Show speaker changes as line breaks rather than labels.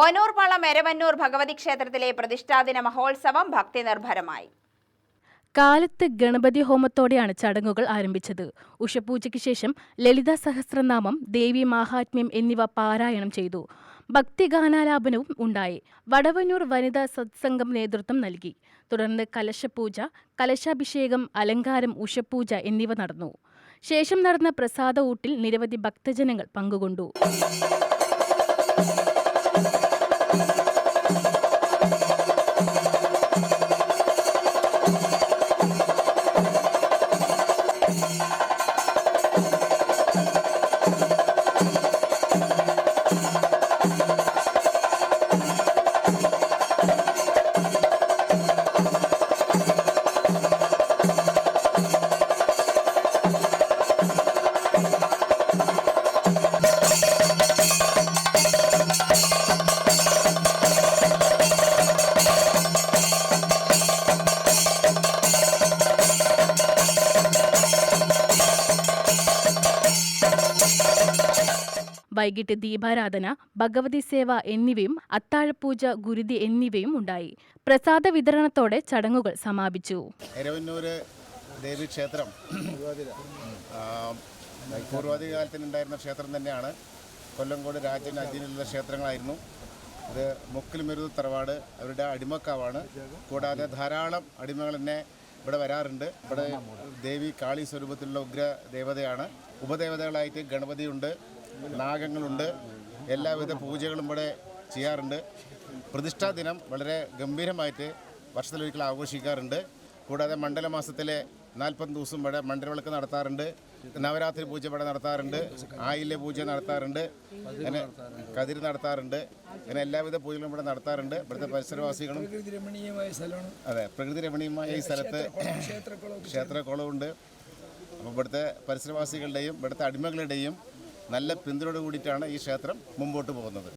ഓനൂർപാളം എരവന്നൂർ ഭഗവതി ക്ഷേത്രത്തിലെ പ്രതിഷ്ഠാദിന മഹോത്സവം ഭക്തിനിർഭരമായി.
കാലത്ത് ഗണപതി ഹോമത്തോടെയാണ് ചടങ്ങുകൾ ആരംഭിച്ചത്. ഉഷപൂജയ്ക്ക് ശേഷം ലളിതാ സഹസ്രനാമം, ദേവി മാഹാത്മ്യം എന്നിവ പാരായണം ചെയ്തു. ഭക്തിഗാനാലാപനവും ഉണ്ടായി. വടവന്നൂർ വനിതാ സത്സംഗം നേതൃത്വം നൽകി. തുടർന്ന് കലശപൂജ, കലശാഭിഷേകം, അലങ്കാരം, ഉഷപൂജ എന്നിവ നടന്നു. ശേഷം നടന്ന പ്രസാദ ഊട്ടിൽ നിരവധി ഭക്തജനങ്ങൾ പങ്കുകൊണ്ടു. വൈകിട്ട് ദീപാരാധന, ഭഗവതി സേവ എന്നിവയും അത്താഴപൂജ, ഗുരുതി എന്നിവയും ഉണ്ടായി. പ്രസാദ വിതരണത്തോടെ ചടങ്ങുകൾ സമാപിച്ചു.
എരവന്നൂര് ദേവീക്ഷേത്രം പൂർവാധികാലത്തിനുണ്ടായിരുന്ന ക്ഷേത്രം തന്നെയാണ്. കൊല്ലങ്കോട് രാജൻ അധീനമുള്ള ക്ഷേത്രങ്ങളായിരുന്നു. ഇത് മുക്കിൽമരുത് തറവാട് അവരുടെ അടിമക്കാവാണ്. കൂടാതെ ധാരാളം അടിമകൾ തന്നെ ഇവിടെ വരാറുണ്ട്. ഇവിടെ ദേവി കാളി സ്വരൂപത്തിലുള്ള ഉഗ്ര ദേവതയാണ്. ഉപദേവതകളായിട്ട് ഗണപതിയുണ്ട്, നാഗങ്ങളുണ്ട്. എല്ലാവിധ പൂജകളും ഇവിടെ ചെയ്യാറുണ്ട്. പ്രതിഷ്ഠാ ദിനം വളരെ ഗംഭീരമായിട്ട് വർഷത്തിലൊരിക്കൽ ആഘോഷിക്കാറുണ്ട്. കൂടാതെ മണ്ഡലമാസത്തിലെ 40 ദിവസം ഇവിടെ മണ്ഡലവിളക്ക് നടത്താറുണ്ട്. നവരാത്രി പൂജ ഇവിടെ നടത്താറുണ്ട്. ആയില്യ പൂജ നടത്താറുണ്ട്. അങ്ങനെ കതിര് നടത്താറുണ്ട്. അങ്ങനെ എല്ലാവിധ പൂജകളും ഇവിടെ നടത്താറുണ്ട്. ഇവിടുത്തെ പരിസരവാസികളും അതെ പ്രകൃതി രമണീയമായ ഈ സ്ഥലത്ത് ക്ഷേത്രക്കുളമുണ്ട്. അപ്പോൾ ഇവിടുത്തെ പരിസരവാസികളുടെയും ഇവിടുത്തെ അടിമകളുടെയും നല്ല പിന്തുണയോട് കൂടിയിട്ടാണ് ഈ ക്ഷേത്രം മുമ്പോട്ട് പോകുന്നത്.